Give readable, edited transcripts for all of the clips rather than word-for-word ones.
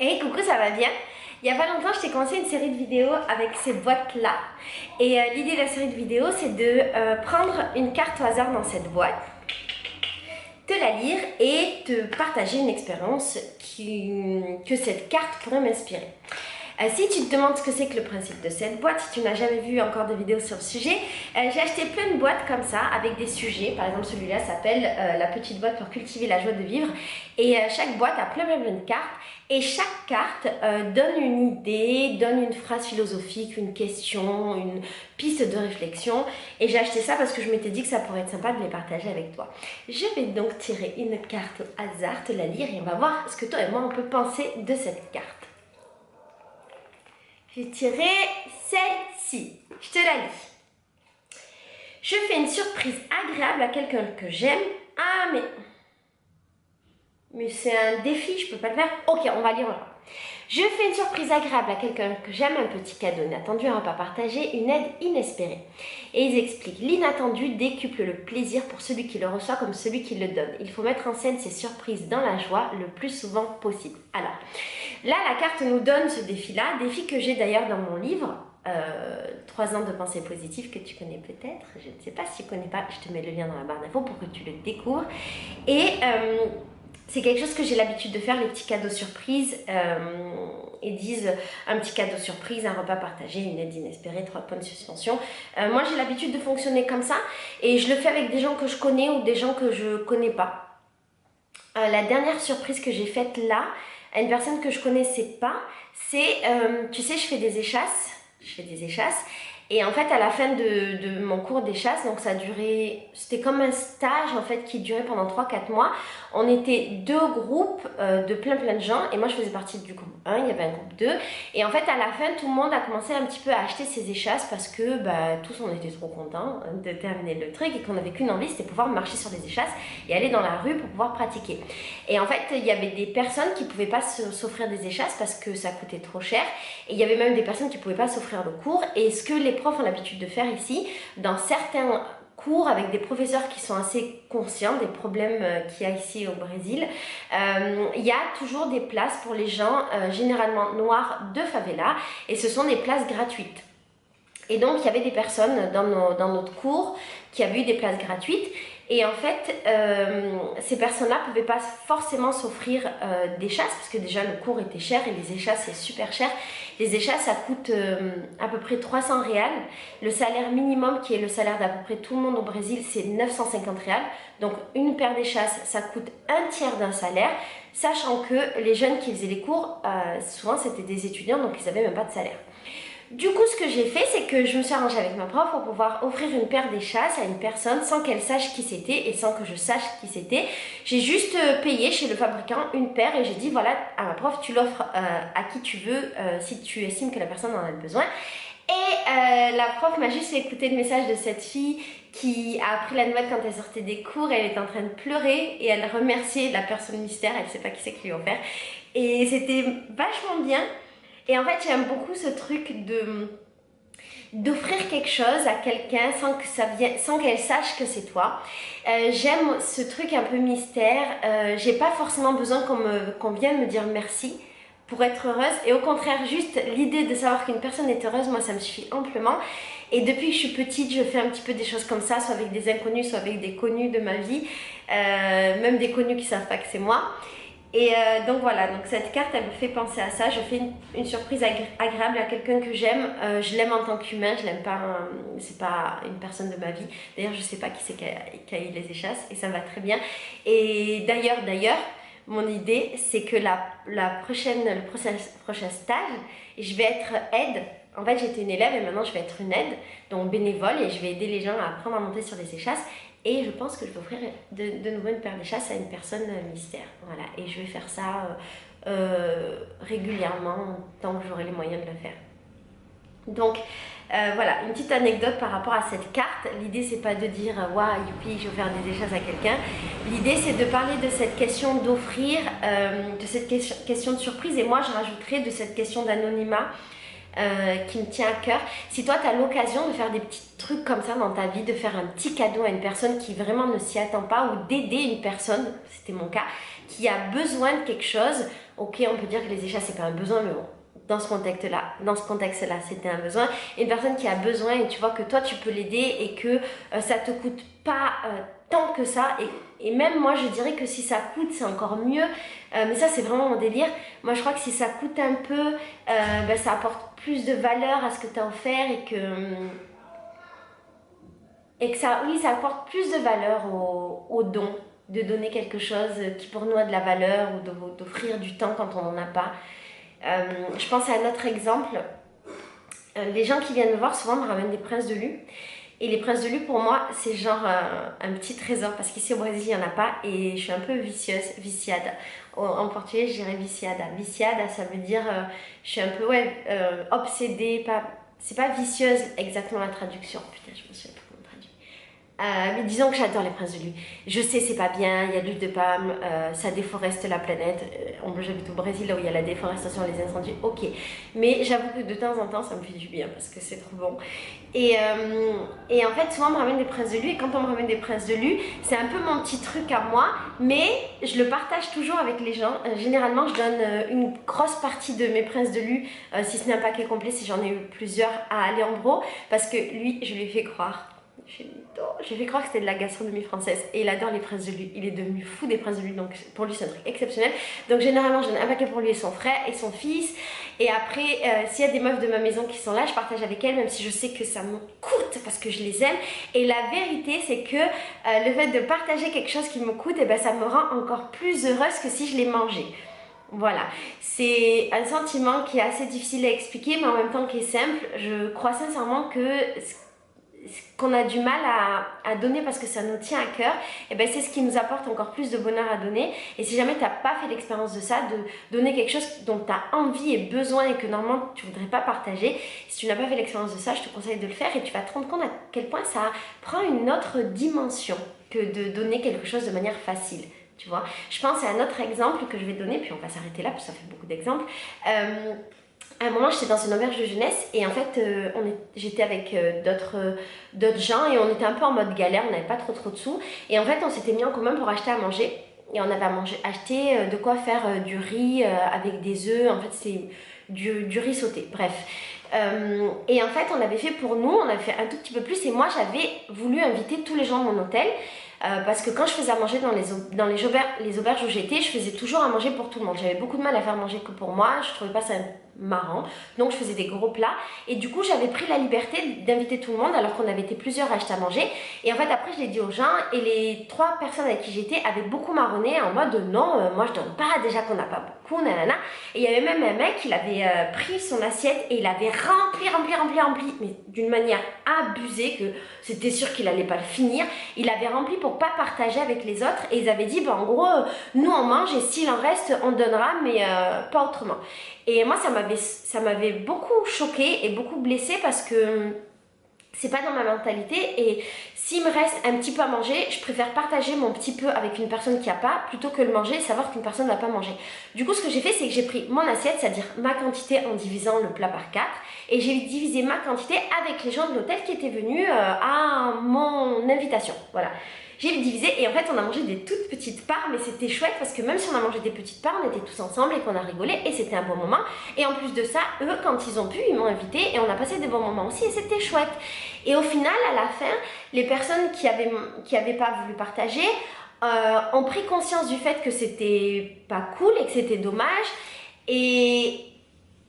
Hey, coucou, ça va bien? Il y a pas longtemps, je t'ai commencé une série de vidéos avec ces boîtes-là. Et l'idée de la série de vidéos, c'est de prendre une carte au hasard dans cette boîte, te la lire et te partager une expérience que cette carte pourrait m'inspirer. Si tu te demandes ce que c'est que le principe de cette boîte, si tu n'as jamais vu encore de vidéo sur le sujet, j'ai acheté plein de boîtes comme ça avec des sujets. Par exemple, celui-là s'appelle la petite boîte pour cultiver la joie de vivre. Et chaque boîte a plein de cartes. Et chaque carte donne une idée, donne une phrase philosophique, une question, une piste de réflexion. Et j'ai acheté ça parce que je m'étais dit que ça pourrait être sympa de les partager avec toi. Je vais donc tirer une carte au hasard, te la lire et on va voir ce que toi et moi on peut penser de cette carte. J'ai tiré celle-ci. Je te la lis. Je fais une surprise agréable à quelqu'un que j'aime. Ah, mais c'est un défi, je peux pas le faire. Ok, on va lire. Je fais une surprise agréable à quelqu'un que j'aime, un petit cadeau inattendu, un repas partagé, une aide inespérée. Et ils expliquent, l'inattendu décuple le plaisir pour celui qui le reçoit comme celui qui le donne. Il faut mettre en scène ces surprises dans la joie le plus souvent possible. Alors, là, la carte nous donne ce défi-là, défi que j'ai d'ailleurs dans mon livre, 3 ans de pensée positive que tu connais peut-être. Je ne sais pas si tu ne connais pas, je te mets le lien dans la barre d'infos pour que tu le découvres. Et c'est quelque chose que j'ai l'habitude de faire, les petits cadeaux surprises. Ils disent un petit cadeau surprise, un repas partagé, une aide inespérée, 3 points de suspension. Moi, j'ai l'habitude de fonctionner comme ça et je le fais avec des gens que je connais ou des gens que je connais pas. La dernière surprise que j'ai faite là, à une personne que je connaissais pas, c'est, tu sais, je fais des échasses. Et en fait, à la fin de mon cours d'échasse, donc ça durait, c'était comme un stage en fait qui durait pendant 3-4 mois. On était 2 groupes de plein de gens et moi je faisais partie du groupe 1, il y avait un groupe 2. Et en fait, à la fin, tout le monde a commencé un petit peu à acheter ses échasses parce que tous on était trop contents de terminer le truc et qu'on n'avait qu'une envie, c'était pouvoir marcher sur des échasses et aller dans la rue pour pouvoir pratiquer. Et en fait, il y avait des personnes qui ne pouvaient pas s'offrir des échasses parce que ça coûtait trop cher. Et il y avait même des personnes qui ne pouvaient pas s'offrir le cours. Et ce que les profs ont l'habitude de faire ici, dans certains cours avec des professeurs qui sont assez conscients des problèmes qu'il y a ici au Brésil, il y a toujours des places pour les gens généralement noirs de favela et ce sont des places gratuites. Et donc il y avait des personnes dans notre cours qui avaient eu des places gratuites. Et en fait, ces personnes-là ne pouvaient pas forcément s'offrir des chasses parce que déjà le cours était cher et les échasses c'est super cher. Les échasses ça coûte à peu près 300 réals. Le salaire minimum qui est le salaire d'à peu près tout le monde au Brésil c'est 950 réals. Donc une paire d'échasses ça coûte un tiers d'un salaire. Sachant que les jeunes qui faisaient les cours, souvent c'était des étudiants donc ils n'avaient même pas de salaire. Du coup, ce que j'ai fait, c'est que je me suis arrangée avec ma prof pour pouvoir offrir une paire d'échasses à une personne sans qu'elle sache qui c'était et sans que je sache qui c'était. J'ai juste payé chez le fabricant une paire et j'ai dit voilà à ma prof, tu l'offres à qui tu veux si tu estimes que la personne en a besoin. Et la prof m'a juste fait écouter le message de cette fille qui a appris la nouvelle quand elle sortait des cours. Elle était en train de pleurer et elle remerciait la personne mystère, elle ne sait pas qui c'est qui lui a offert. Et c'était vachement bien. Et en fait, j'aime beaucoup ce truc d'offrir quelque chose à quelqu'un sans qu'elle sache que c'est toi. J'aime ce truc un peu mystère. J'ai pas forcément besoin qu'on vienne me dire merci pour être heureuse. Et au contraire, juste l'idée de savoir qu'une personne est heureuse, moi, ça me suffit amplement. Et depuis que je suis petite, je fais un petit peu des choses comme ça, soit avec des inconnus, soit avec des connus de ma vie. Même des connus qui savent pas que c'est moi. Et donc voilà, donc cette carte elle me fait penser à ça. Je fais une surprise agréable à quelqu'un que j'aime. Je l'aime en tant qu'humain, je l'aime pas, c'est pas une personne de ma vie. D'ailleurs je sais pas qui c'est qui a eu les échasses et ça me va très bien. Et d'ailleurs, mon idée c'est que le prochain stage, je vais être aide. En fait j'étais une élève et maintenant je vais être une aide, donc bénévole, et je vais aider les gens à apprendre à monter sur les échasses. Et je pense que je vais offrir de nouveau une paire d'échasses à une personne mystère. Voilà. Et je vais faire ça régulièrement tant que j'aurai les moyens de le faire. Donc voilà, une petite anecdote par rapport à cette carte. L'idée c'est pas de dire waouh youpi j'ai offert des échasses à quelqu'un. L'idée c'est de parler de cette question d'offrir, de cette question de surprise. Et moi je rajouterai de cette question d'anonymat. Qui me tient à cœur. Si toi tu as l'occasion de faire des petits trucs comme ça dans ta vie, de faire un petit cadeau à une personne qui vraiment ne s'y attend pas, ou d'aider une personne, c'était mon cas, qui a besoin de quelque chose, Ok, on peut dire que les échats c'est pas un besoin, mais bon, dans ce contexte-là, c'était un besoin. Une personne qui a besoin et tu vois que toi tu peux l'aider et que ça te coûte pas tant que ça. Et même moi je dirais que si ça coûte c'est encore mieux. Mais ça c'est vraiment mon délire. Moi je crois que si ça coûte un peu, ça apporte plus de valeur à ce que tu as offert et que ça, oui, ça apporte plus de valeur au don, de donner quelque chose qui pour nous a de la valeur ou d'offrir du temps quand on n'en a pas. Je pense à un autre exemple. Les gens qui viennent me voir souvent me ramènent des princes de lu. Et les princes de lu pour moi c'est genre un petit trésor parce qu'ici au Brésil il n'y en a pas et je suis un peu viciada. En portugais je dirais viciada. Viciada ça veut dire je suis un peu obsédée, c'est pas vicieuse exactement la traduction. Putain je me souviens plus comment on traduit. Mais disons que j'adore les princes de lu. Je sais c'est pas bien, il y a de l'huile de palme, ça déforeste la planète. J'habite au Brésil là où il y a la déforestation, les incendies, ok. Mais j'avoue que de temps en temps ça me fait du bien parce que c'est trop bon. Et en fait souvent on me ramène des princes de lu et quand on me ramène des princes de lu c'est un peu mon petit truc à moi mais je le partage toujours avec les gens. Généralement je donne une grosse partie de mes princes de lu, si ce n'est un paquet complet, si j'en ai eu plusieurs, à Alejandro parce que lui je lui ai fait croire. J'ai fait croire que c'était de la gastronomie française et il adore les princes de lu, il est devenu fou des princes de lu donc pour lui c'est un truc exceptionnel. Donc généralement je donne un paquet pour lui et son frère et son fils et après s'il y a des meufs de ma maison qui sont là je partage avec elles même si je sais que ça me coûte parce que je les aime et la vérité c'est que le fait de partager quelque chose qui me coûte ça me rend encore plus heureuse que si je l'ai mangé. Voilà, c'est un sentiment qui est assez difficile à expliquer mais en même temps qui est simple. Je crois sincèrement que qu'on a du mal à donner parce que ça nous tient à cœur, c'est ce qui nous apporte encore plus de bonheur à donner. Et si jamais tu n'as pas fait l'expérience de ça, de donner quelque chose dont tu as envie et besoin et que normalement tu ne voudrais pas partager, si tu n'as pas fait l'expérience de ça, je te conseille de le faire et tu vas te rendre compte à quel point ça prend une autre dimension que de donner quelque chose de manière facile. Tu vois, je pense à un autre exemple que je vais donner, puis on va s'arrêter là parce que ça fait beaucoup d'exemples. À un moment, j'étais dans une auberge de jeunesse et en fait, j'étais avec d'autres gens et on était un peu en mode galère, on n'avait pas trop de sous. Et en fait, on s'était mis en commun pour acheter à manger. Et on avait acheté de quoi faire du riz avec des œufs. En fait, c'est du riz sauté, bref. Et en fait, on avait fait pour nous, on avait fait un tout petit peu plus. Et moi, j'avais voulu inviter tous les gens de mon hôtel. Parce que quand je faisais à manger dans les auberges où j'étais, je faisais toujours à manger pour tout le monde. J'avais beaucoup de mal à faire manger que pour moi, je trouvais pas ça marrant, donc je faisais des gros plats et du coup j'avais pris la liberté d'inviter tout le monde alors qu'on avait été plusieurs à acheter à manger. Et en fait après je l'ai dit aux gens et les 3 personnes avec qui j'étais avaient beaucoup marronné en mode non, moi je donne pas, déjà qu'on n'a pas beaucoup, nanana. Et il y avait même un mec, il avait pris son assiette et il avait rempli, mais d'une manière abusée que c'était sûr qu'il allait pas le finir. Il avait rempli pour pas partager avec les autres et ils avaient dit en gros nous on mange et s'il en reste on donnera mais pas autrement. Et moi ça m'avait beaucoup choquée et beaucoup blessée parce que c'est pas dans ma mentalité et s'il me reste un petit peu à manger, je préfère partager mon petit peu avec une personne qui a pas plutôt que le manger et savoir qu'une personne n'a pas mangé. Du coup ce que j'ai fait c'est que j'ai pris mon assiette, c'est-à-dire ma quantité en divisant le plat par 4 et j'ai divisé ma quantité avec les gens de l'hôtel qui étaient venus à mon invitation. Voilà. J'ai divisé et en fait on a mangé des toutes petites parts mais c'était chouette parce que même si on a mangé des petites parts on était tous ensemble et qu'on a rigolé et c'était un bon moment. Et en plus de ça, eux quand ils ont pu ils m'ont invité et on a passé des bons moments aussi et c'était chouette. Et au final à la fin, les personnes qui avaient pas voulu partager ont pris conscience du fait que c'était pas cool et que c'était dommage et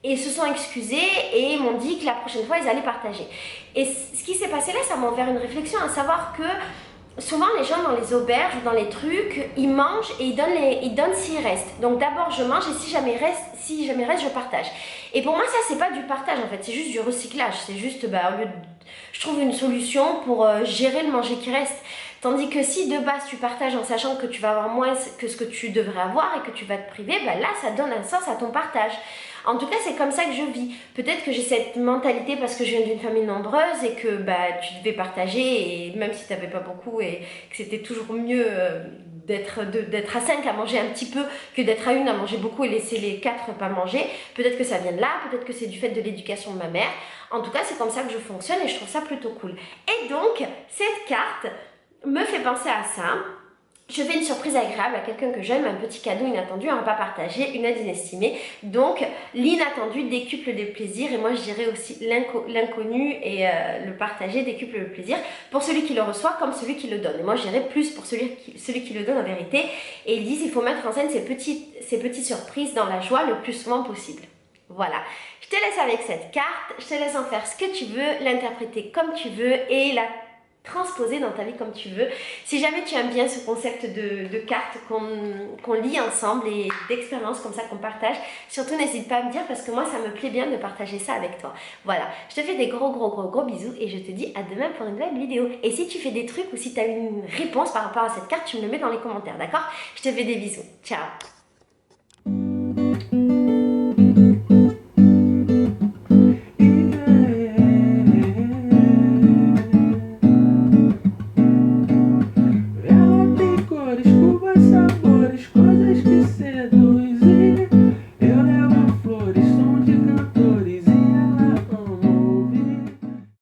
se sont excusés et m'ont dit que la prochaine fois ils allaient partager. Et ce qui s'est passé là, ça m'a ouvert une réflexion à savoir que souvent les gens dans les auberges ou dans les trucs, ils mangent et ils donnent s'il reste. Donc d'abord je mange et si jamais reste, je partage. Et pour moi ça c'est pas du partage en fait, c'est juste du recyclage. C'est juste au lieu de, je trouve une solution pour gérer le manger qui reste. Tandis que si de base tu partages en sachant que tu vas avoir moins que ce que tu devrais avoir et que tu vas te priver, là ça donne un sens à ton partage. En tout cas c'est comme ça que je vis. Peut-être que j'ai cette mentalité parce que je viens d'une famille nombreuse et que tu devais partager et même si tu n'avais pas beaucoup et que c'était toujours mieux d'être à 5 à manger un petit peu que d'être à 1 à manger beaucoup et laisser les 4 pas manger. Peut-être que ça vient de là, peut-être que c'est du fait de l'éducation de ma mère. En tout cas c'est comme ça que je fonctionne et je trouve ça plutôt cool. Et donc cette carte me fait penser à ça. Je fais une surprise agréable à quelqu'un que j'aime, un petit cadeau inattendu, un repas partagé, une aide inestimée. Donc l'inattendu décuple le plaisir et moi je dirais aussi l'inconnu et le partagé décuple le plaisir pour celui qui le reçoit comme celui qui le donne. Et moi je dirais plus pour celui qui le donne en vérité. Et ils disent qu'il faut mettre en scène ces petites surprises dans la joie le plus souvent possible. Voilà, je te laisse avec cette carte, je te laisse en faire ce que tu veux, l'interpréter comme tu veux et la transposer dans ta vie comme tu veux. Si jamais tu aimes bien ce concept de cartes qu'on lit ensemble et d'expériences comme ça qu'on partage, surtout n'hésite pas à me dire parce que moi ça me plaît bien de partager ça avec toi. Voilà, je te fais des gros bisous et je te dis à demain pour une nouvelle vidéo. Et si tu fais des trucs ou si tu as une réponse par rapport à cette carte, tu me le mets dans les commentaires, d'accord? Je te fais des bisous. Ciao!